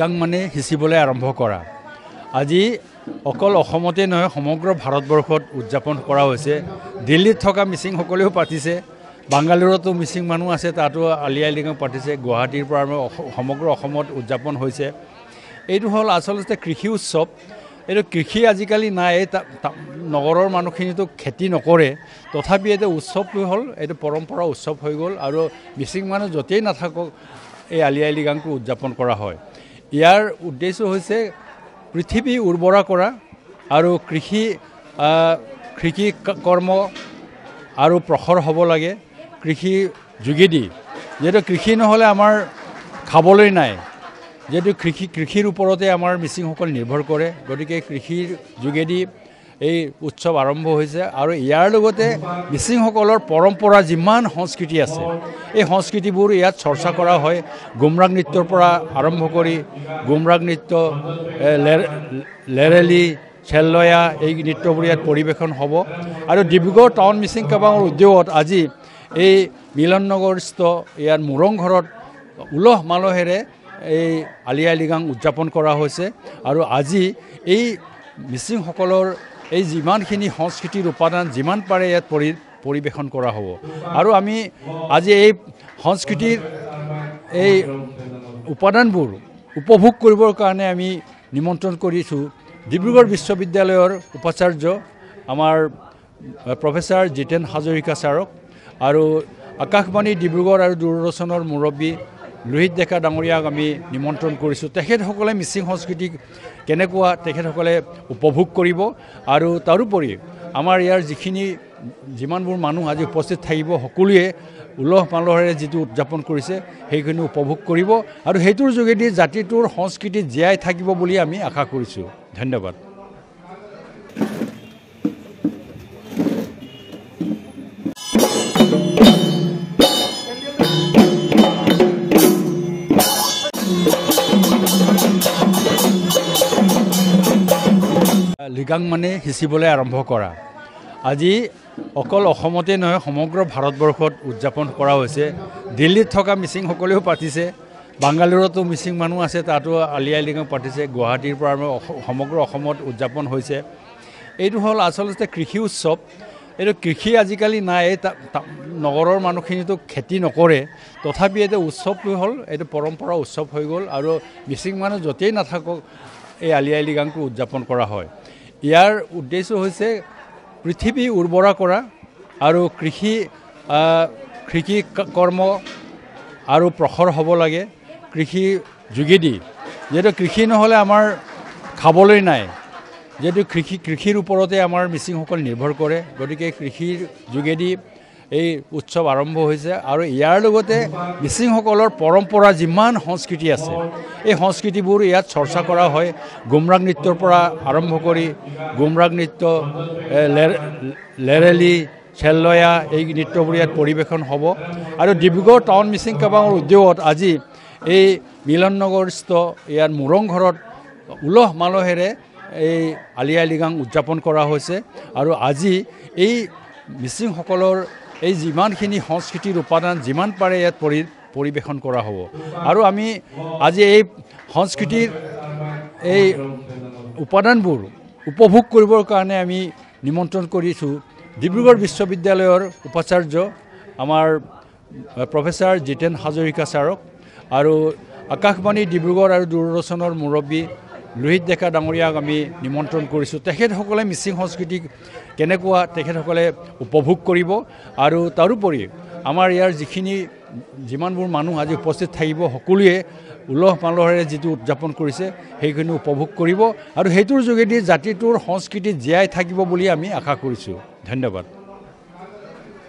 লিগাং মানে সিঁচিবলৈ আৰম্ভ কৰা আজি অকল অসমতে নহয় সমগ্ৰ ভাৰতবৰ্ষত উদযাপন কৰা হৈছে দিল্লীত থকা মিচিংসকলেও পাতিছে বাংগালুৰুতো মিচিং মানুহ আছে তাতো আলি আই লিগাং পাতিছে গুৱাহাটীৰ পৰা সমগ্ৰ অসমত উদযাপন হৈছে এইটো হ'ল আচলতে কৃষি উৎসৱ এইটো কৃষি আজিকালি নাই নগৰৰ মানুহখিনিতো খেতি নকৰে তথাপি এইটো উৎসৱটো হ'ল এইটো পৰম্পৰা উৎসৱ হৈ গ'ল আৰু মিচিং মানুহ য'তেই নাথাকক এই আলি আই লিগাংটো উদযাপন কৰা হয় ইয়াৰ উদ্দেশ্য হৈছে পৃথিৱী উৰ্বৰা কৰা আৰু কৃষি কৰ্ম আৰু প্ৰখৰ হ'ব লাগে কৃষি যোগেদি যেহেতু কৃষি নহ'লে আমাৰ খাবলৈ নাই যেহেতু কৃষিৰ ওপৰতে আমাৰ মিচিংসকল নিৰ্ভৰ কৰে গতিকে কৃষিৰ যোগেদি এই উৎসৱ আৰম্ভ হৈছে আৰু ইয়াৰ লগতে মিচিংসকলৰ পৰম্পৰা যিমান সংস্কৃতি আছে এই সংস্কৃতিবোৰ ইয়াত চৰ্চা কৰা হয় গুমৰাগ নৃত্যৰ পৰা আৰম্ভ কৰি গুমৰাগ নৃত্য লেৰেলি চেলয়া এই নৃত্যবোৰ ইয়াত পৰিৱেশন হ'ব আৰু ডিব্ৰুগড় টাউন মিচিং কাবাঙৰ উদ্যোগত আজি এই মিলন নগৰস্থ ইয়াৰ মুৰং ঘৰত উলহ মালহেৰে এই আলি আই লিগাং উদযাপন কৰা হৈছে আৰু আজি এই মিচিংসকলৰ এই যিমানখিনি সংস্কৃতিৰ উপাদান যিমান পাৰে ইয়াত পৰিৱেশন কৰা হ'ব আৰু আমি আজি এই সংস্কৃতিৰ এই উপাদানবোৰ উপভোগ কৰিবৰ কাৰণে আমি নিমন্ত্ৰণ কৰিছোঁ ডিব্ৰুগড় বিশ্ববিদ্যালয়ৰ উপাচাৰ্য আমাৰ প্ৰফেচাৰ জিতেন হাজৰিকা ছাৰক আৰু আকাশবাণী ডিব্ৰুগড় আৰু দূৰদৰ্শনৰ মুৰব্বী লোহিত ডেকা ডাঙৰীয়াক আমি নিমন্ত্ৰণ কৰিছোঁ তেখেতসকলে মিচিং সংস্কৃতিক কেনেকুৱা তেখেতসকলে উপভোগ কৰিব আৰু তাৰোপৰি আমাৰ ইয়াৰ যিমানবোৰ মানুহ আজি উপস্থিত থাকিব সকলোৱে উলহ মালহেৰে যিটো উদযাপন কৰিছে সেইখিনি উপভোগ কৰিব আৰু সেইটোৰ যোগেদি জাতিটোৰ সংস্কৃতি জীয়াই থাকিব বুলি আমি আশা কৰিছোঁ ধন্যবাদ লিগাং মানে সিঁচিবলৈ আৰম্ভ কৰা আজি অকল অসমতে নহয় সমগ্ৰ ভাৰতবৰ্ষত উদযাপন কৰা হৈছে দিল্লীত থকা মিচিংসকলেও পাতিছে বাংগালুৰুতো মিচিং মানুহ আছে তাতো আলি আই লিগাং পাতিছে গুৱাহাটীৰ পৰা সমগ্ৰ অসমত উদযাপন হৈছে এইটো হ'ল আচলতে কৃষি উৎসৱ এইটো কৃষি আজিকালি নাই নগৰৰ মানুহখিনিতো খেতি নকৰে তথাপি এইটো উৎসৱটো হ'ল এইটো পৰম্পৰা উৎসৱ হৈ গ'ল আৰু মিচিং মানুহ য'তেই নাথাকক এই আলি আই লিগাংটো উদযাপন কৰা হয় ইয়াৰ উদ্দেশ্য হৈছে পৃথিৱী উৰ্বৰা কৰা আৰু কৃষি কৰ্ম আৰু প্ৰখৰ হ'ব লাগে কৃষি যোগেদি যেহেতু কৃষি নহ'লে আমাৰ খাবলৈ নাই যেহেতু কৃষিৰ ওপৰতে আমাৰ মিচিংসকল নিৰ্ভৰ কৰে গতিকে কৃষিৰ যোগেদি এই উৎসৱ আৰম্ভ হৈছে আৰু ইয়াৰ লগতে মিচিংসকলৰ পৰম্পৰা যিমান সংস্কৃতি আছে এই সংস্কৃতিবোৰ ইয়াত চৰ্চা কৰা হয় গুমৰাগ নৃত্যৰ পৰা আৰম্ভ কৰি গুমৰাগ নৃত্য লেৰেলি চেলয়া এই নৃত্যবোৰ ইয়াত পৰিৱেশন হ'ব আৰু ডিব্ৰুগড় টাউন মিচিং কাবাঙৰ উদ্যোগত আজি এই মিলন নগৰস্থ ইয়াৰ মুৰং ঘৰত উলহ মালহেৰে এই আলি আই লিগাং উদযাপন কৰা হৈছে আৰু আজি এই মিচিংসকলৰ এই যিমানখিনি সংস্কৃতিৰ উপাদান যিমান পাৰে ইয়াত পৰিৱেশন কৰা হ'ব আৰু আমি আজি এই সংস্কৃতিৰ এই উপাদানবোৰ উপভোগ কৰিবৰ কাৰণে আমি নিমন্ত্ৰণ কৰিছোঁ ডিব্ৰুগড় বিশ্ববিদ্যালয়ৰ উপাচাৰ্য আমাৰ প্ৰফেচাৰ জিতেন হাজৰিকা ছাৰক আৰু আকাশবাণী ডিব্ৰুগড় আৰু দূৰদৰ্শনৰ মুৰব্বী লোহিত ডেকা ডাঙৰীয়াক আমি নিমন্ত্ৰণ কৰিছোঁ তেখেতসকলে মিচিং সংস্কৃতিক কেনেকুৱা তেখেতসকলে উপভোগ কৰিব আৰু তাৰোপৰি আমাৰ ইয়াৰ যিমানবোৰ মানুহ আজি উপস্থিত থাকিব সকলোৱে উলহ মালহেৰে যিটো উদযাপন কৰিছে সেইখিনি উপভোগ কৰিব আৰু সেইটোৰ যোগেদি জাতিটোৰ সংস্কৃতি জীয়াই থাকিব বুলি আমি আশা কৰিছোঁ ধন্যবাদ